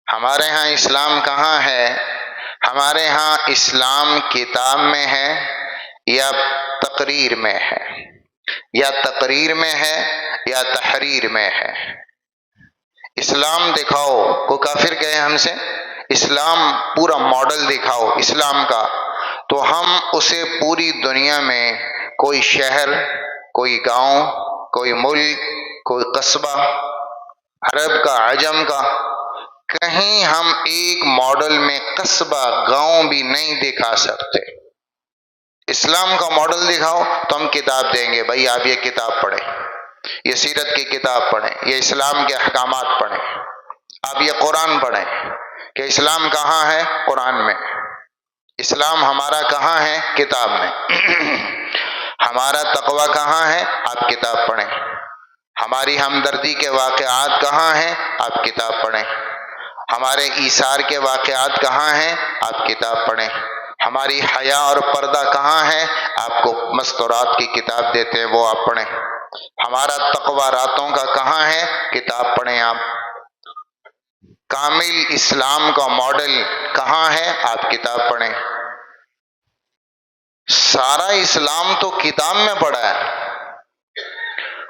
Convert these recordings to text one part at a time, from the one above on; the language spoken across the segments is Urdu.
ہمارے ہاں اسلام کہاں ہے؟ ہمارے ہاں اسلام کتاب میں ہے یا تقریر میں ہے، یا تقریر میں ہے یا تحریر میں ہے۔ اسلام دکھاؤ، کوئی کافر کہے ہم سے اسلام پورا ماڈل دکھاؤ اسلام کا، تو ہم اسے پوری دنیا میں کوئی شہر، کوئی گاؤں، کوئی ملک، کوئی قصبہ، عرب کا، عجم کا، کہیں ہم ایک ماڈل میں قصبہ، گاؤں بھی نہیں دکھا سکتے۔ اسلام کا ماڈل دکھاؤ تو ہم کتاب دیں گے، بھائی آپ یہ کتاب پڑھیں، یہ سیرت کی کتاب پڑھیں، یہ اسلام کے احکامات پڑھیں، آپ یہ قرآن پڑھیں کہ اسلام کہاں ہے؟ قرآن میں۔ اسلام ہمارا کہاں ہے؟ کتاب میں۔ ہمارا تقوی کہاں ہے؟ آپ کتاب پڑھیں۔ ہماری ہمدردی کے واقعات کہاں ہیں؟ آپ کتاب پڑھیں۔ ہمارے ایثار کے واقعات کہاں ہیں؟ آپ کتاب پڑھیں۔ ہماری حیا اور پردہ کہاں ہے؟ آپ کو مستورات کی کتاب دیتے ہیں، وہ آپ پڑھیں۔ ہمارا تقوی راتوں کا کہاں ہے؟ کتاب پڑھیں آپ۔ کامل اسلام کا ماڈل کہاں ہے؟ آپ کتاب پڑھیں۔ سارا اسلام تو کتاب میں پڑا ہے،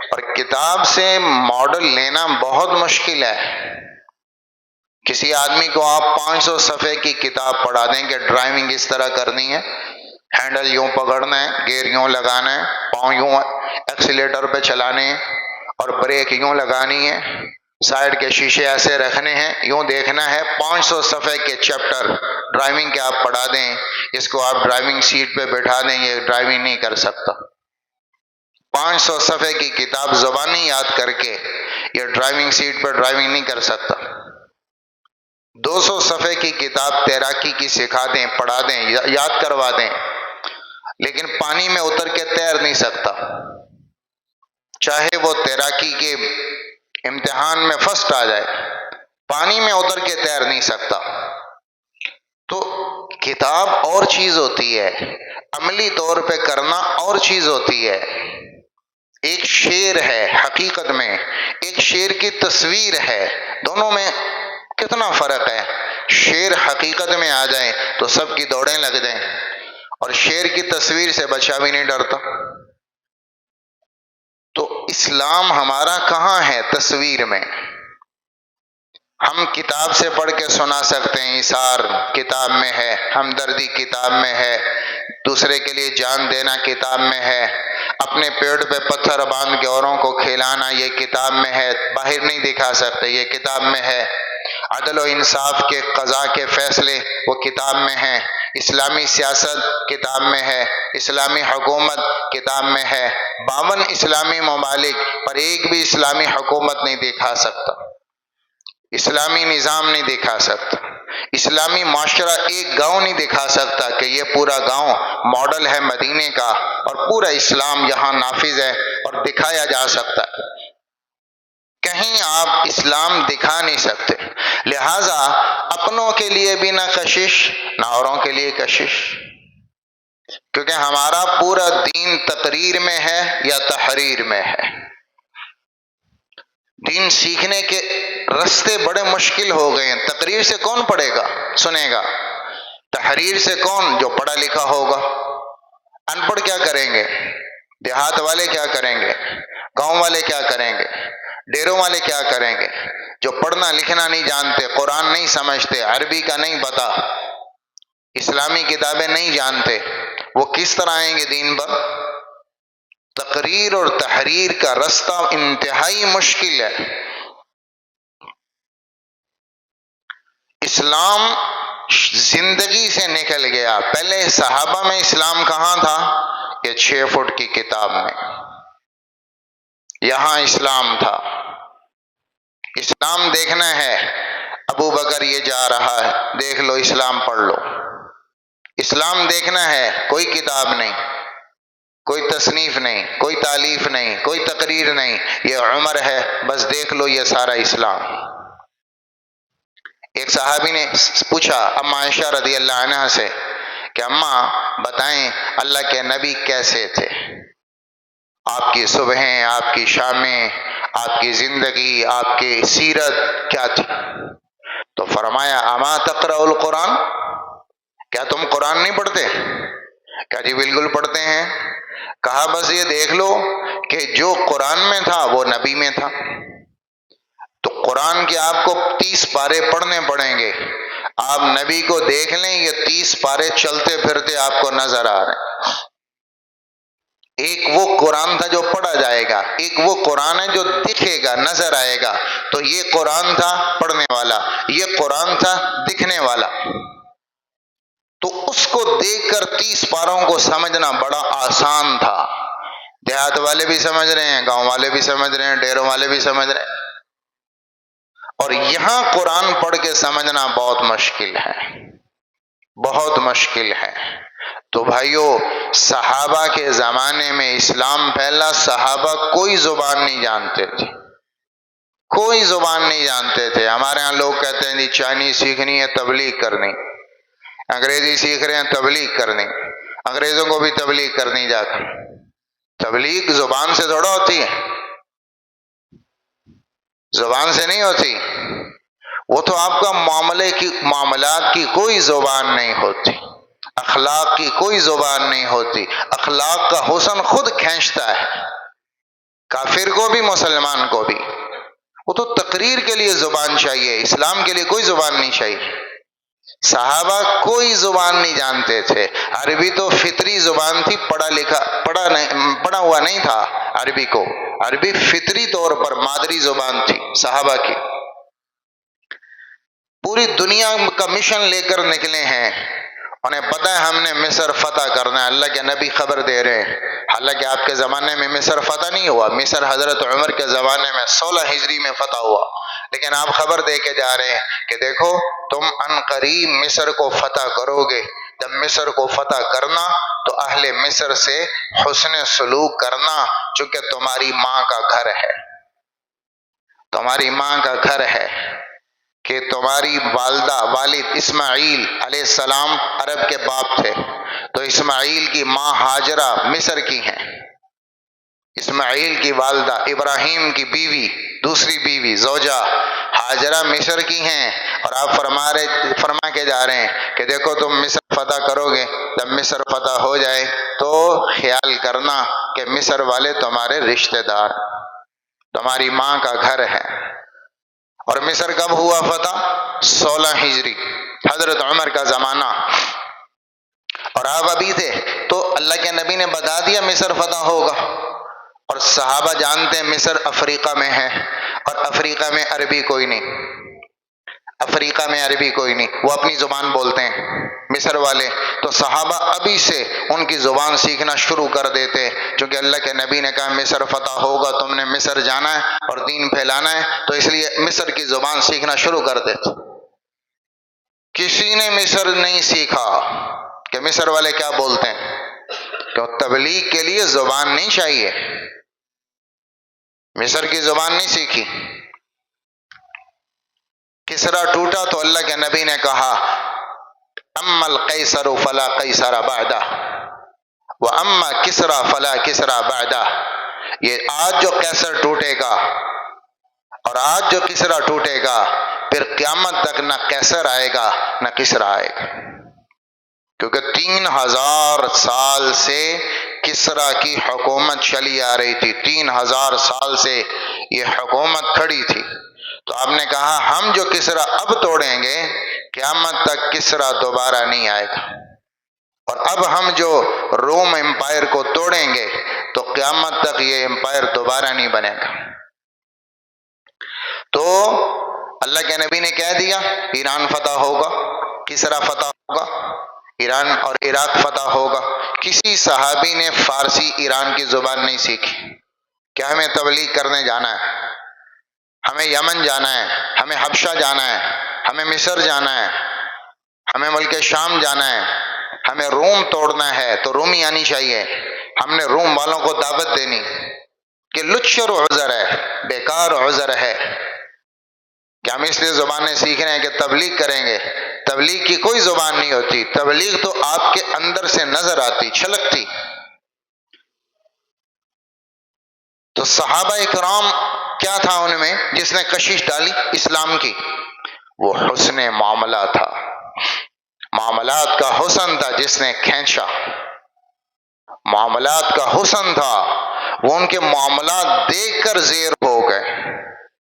اور کتاب سے ماڈل لینا بہت مشکل ہے۔ کسی آدمی کو آپ 500 صفحے کی کتاب پڑھا دیں کہ ڈرائیونگ اس طرح کرنی ہے، ہینڈل یوں پکڑنا ہے، گیئر یوں لگانا ہے، پاؤں یوں ایکسیلیٹر پہ چلانے ہیں، اور بریک یوں لگانی ہے، سائیڈ کے شیشے ایسے رکھنے ہیں، یوں دیکھنا ہے۔ 500 صفحے کے چیپٹر ڈرائیونگ کے آپ پڑھا دیں، اس کو آپ ڈرائیونگ سیٹ پہ بٹھا دیں، یہ ڈرائیونگ نہیں کر سکتا۔ 500 صفحے کی کتاب زبانی یاد کر کے یہ ڈرائیونگ سیٹ پہ ڈرائیونگ نہیں کر سکتا۔ 200 صفحے کی کتاب تیراکی کی سکھا دیں، پڑھا دیں، یاد کروا دیں، لیکن پانی میں اتر کے تیر نہیں سکتا، چاہے وہ تیراکی کے امتحان میں فرسٹ آ جائے، پانی میں اتر کے تیر نہیں سکتا۔ تو کتاب اور چیز ہوتی ہے، عملی طور پہ کرنا اور چیز ہوتی ہے۔ ایک شعر ہے حقیقت میں، ایک شعر کی تصویر ہے، دونوں میں کتنا فرق ہے۔ شعر حقیقت میں آ جائے تو سب کی دوڑیں لگ جائیں، اور شعر کی تصویر سے بچہ بھی نہیں ڈرتا۔ تو اسلام ہمارا کہاں ہے؟ تصویر میں۔ ہم کتاب سے پڑھ کے سنا سکتے ہیں، ایثار کتاب میں ہے، ہمدردی کتاب میں ہے، دوسرے کے لیے جان دینا کتاب میں ہے، اپنے پیٹ پہ پتھر باندھ کے اوروں کو کھلانا یہ کتاب میں ہے، باہر نہیں دکھا سکتے، یہ کتاب میں ہے۔ عدل و انصاف کے قضاء کے فیصلے وہ کتاب میں ہیں۔ اسلامی سیاست کتاب میں ہے، اسلامی حکومت کتاب میں ہے۔ 52 اسلامی ممالک پر ایک بھی اسلامی حکومت نہیں دکھا سکتا، اسلامی نظام نہیں دکھا سکتا، اسلامی معاشرہ ایک گاؤں نہیں دکھا سکتا کہ یہ پورا گاؤں ماڈل ہے مدینے کا اور پورا اسلام یہاں نافذ ہے اور دکھایا جا سکتا ہے۔ کہیں آپ اسلام دکھا نہیں سکتے، لہٰذا اپنوں کے لیے بھی نہ کشش، نہ اوروں کے لیے کشش، کیونکہ ہمارا پورا دین تقریر میں ہے یا تحریر میں ہے۔ دین سیکھنے کے رستے بڑے مشکل ہو گئے ہیں۔ تقریر سے کون پڑھے گا، سنے گا؟ تحریر سے کون؟ جو پڑھا لکھا ہوگا۔ ان پڑھ کیا کریں گے؟ دیہات والے کیا کریں گے؟ گاؤں والے کیا کریں گے؟ ڈیروں والے کیا کریں گے؟ جو پڑھنا لکھنا نہیں جانتے، قرآن نہیں سمجھتے، عربی کا نہیں پتہ، اسلامی کتابیں نہیں جانتے، وہ کس طرح آئیں گے دین پر؟ تقریر اور تحریر کا رستہ انتہائی مشکل ہے۔ اسلام زندگی سے نکل گیا۔ پہلے صحابہ میں اسلام کہاں تھا؟ یہ 6 فٹ کی کتاب میں، یہاں اسلام تھا۔ اسلام دیکھنا ہے، ابو بکر یہ جا رہا ہے، دیکھ لو اسلام پڑھ لو۔ اسلام دیکھنا ہے، کوئی کتاب نہیں، کوئی تصنیف نہیں، کوئی تالیف نہیں، کوئی تقریر نہیں، یہ عمر ہے، بس دیکھ لو یہ سارا اسلام۔ ایک صحابی نے پوچھا اماں عائشہ رضی اللہ عنہ سے کہ اماں بتائیں اللہ کے نبی کیسے تھے؟ آپ کی صبحیں، آپ کی شامیں، آپ کی زندگی، آپ کی سیرت کیا تھی؟ تو فرمایا اما تقرأ القرآن، کیا تم قرآن نہیں پڑھتے؟ کہا جی بالکل پڑھتے ہیں۔ کہا بس یہ دیکھ لو کہ جو قرآن میں تھا وہ نبی میں تھا، تو قرآن کے آپ کو 30 پارے پڑھنے پڑیں گے، آپ نبی کو دیکھ لیں یہ 30 پارے چلتے پھرتے آپ کو نظر آ رہے ہیں۔ ایک وہ قرآن تھا جو پڑھا جائے گا، ایک وہ قرآن ہے جو دکھے گا، نظر آئے گا۔ تو یہ قرآن تھا پڑھنے والا، یہ قرآن تھا دکھنے والا۔ تو اس کو دیکھ کر 30 پاروں کو سمجھنا بڑا آسان تھا۔ دیہات والے بھی سمجھ رہے ہیں، گاؤں والے بھی سمجھ رہے ہیں، ڈیروں والے بھی سمجھ رہے ہیں، اور یہاں قرآن پڑھ کے سمجھنا بہت مشکل ہے، بہت مشکل ہے۔ تو بھائیو، صحابہ کے زمانے میں اسلام پھیلا، صحابہ کوئی زبان نہیں جانتے تھے، کوئی زبان نہیں جانتے تھے۔ ہمارے ہاں لوگ کہتے ہیں جی چائنیز سیکھنی ہے تبلیغ کرنی، انگریزی سیکھ رہے ہیں تبلیغ کرنی، انگریزوں کو بھی تبلیغ کرنی جا کر۔ تبلیغ زبان سے تھوڑا ہوتی ہے، زبان سے نہیں ہوتی، وہ تو آپ کا معاملات کی کوئی زبان نہیں ہوتی، اخلاق کی کوئی زبان نہیں ہوتی۔ اخلاق کا حسن خود کھینچتا ہے، کافر کو بھی مسلمان کو بھی۔ وہ تو تقریر کے لیے زبان چاہیے، اسلام کے لیے کوئی زبان نہیں چاہیے۔ صحابہ کوئی زبان نہیں جانتے تھے، عربی تو فطری زبان تھی، پڑھا ہوا نہیں تھا عربی کو، عربی فطری طور پر مادری زبان تھی صحابہ کی۔ پوری دنیا کا مشن لے کر نکلے ہیں، انہیں پتہ ہے ہم نے مصر فتح کرنا ہے، اللہ کے نبی خبر دے رہے ہیں۔ حالانکہ آپ کے زمانے میں مصر فتح نہیں ہوا، مصر حضرت عمر کے زمانے میں 16 ہجری میں فتح ہوا، لیکن آپ خبر دے کے جا رہے ہیں کہ دیکھو تم ان قریب مصر کو فتح کرو گے، جب مصر کو فتح کرنا تو اہل مصر سے حسن سلوک کرنا، چونکہ تمہاری ماں کا گھر ہے، تمہاری ماں کا گھر ہے، کہ تمہاری والد اسماعیل علیہ السلام عرب کے باپ تھے، تو اسماعیل کی ماں ہاجرہ مصر کی ہیں، اسماعیل کی والدہ ابراہیم کی بیوی، دوسری بیوی زوجہ ہاجرہ مصر کی ہیں، اور آپ فرما کے جا رہے ہیں کہ دیکھو تم مصر فتح کرو گے، جب مصر فتح ہو جائے تو خیال کرنا کہ مصر والے تمہارے رشتہ دار، تمہاری ماں کا گھر ہے۔ اور مصر کب ہوا فتح؟ 16 ہجری، حضرت عمر کا زمانہ، اور آپ ابھی تھے تو اللہ کے نبی نے بتا دیا مصر فتح ہوگا، اور صحابہ جانتے ہیں مصر افریقہ میں ہے، اور افریقہ میں عربی کوئی نہیں، افریقہ میں عربی کوئی نہیں، وہ اپنی زبان بولتے ہیں مصر والے، تو صحابہ ابھی سے ان کی زبان سیکھنا شروع کر دیتے، چونکہ اللہ کے نبی نے کہا مصر فتح ہوگا، تم نے مصر جانا ہے اور دین پھیلانا ہے، تو اس لیے مصر کی زبان سیکھنا شروع کر دیتے۔ کسی نے مصر نہیں سیکھا کہ مصر والے کیا بولتے ہیں، کہ تبلیغ کے لیے زبان نہیں چاہیے، مصر کی زبان نہیں سیکھی۔ کسرا ٹوٹا تو اللہ کے نبی نے کہا اما القیصر فلا قیصر بعدہ واما کسرا فلا کسرا بعدہ، یہ آج جو قیصر ٹوٹے گا اور آج جو کسرا ٹوٹے گا، پھر قیامت تک نہ قیصر آئے گا نہ کسرا آئے گا، کیونکہ 3000 سال سے کسرا کی حکومت چلی آ رہی تھی، 3000 سال سے یہ حکومت کھڑی تھی۔ تو آپ نے کہا ہم جو کسرا اب توڑیں گے قیامت تک کسرا دوبارہ نہیں آئے گا، اور اب ہم جو روم امپائر کو توڑیں گے تو قیامت تک یہ امپائر دوبارہ نہیں بنے گا۔ تو اللہ کے نبی نے کہہ دیا ایران فتح ہوگا، کسرا فتح ہوگا، ایران اور عراق فتح ہوگا۔ کسی صحابی نے فارسی ایران کی زبان نہیں سیکھی، کیا ہمیں تبلیغ کرنے جانا ہے، ہمیں یمن جانا ہے، ہمیں حبشہ جانا ہے، ہمیں مصر جانا ہے، ہمیں ملک شام جانا ہے، ہمیں روم توڑنا ہے تو رومی آنی چاہیے، ہم نے روم والوں کو دعوت دینی کہ لچر عذر ہے، بیکار عذر ہے کہ ہم اس لیے زبانیں سیکھ رہے ہیں کہ تبلیغ کریں گے۔ تبلیغ کی کوئی زبان نہیں ہوتی، تبلیغ تو آپ کے اندر سے نظر آتی، چھلکتی۔ تو صحابہ اکرام کیا تھا ان میں جس نے کشش ڈالی اسلام کی؟ وہ حسن معاملہ تھا، معاملات کا حسن تھا جس نے کھینچا، معاملات کا حسن تھا، وہ ان کے معاملات دیکھ کر زیر ہو گئے،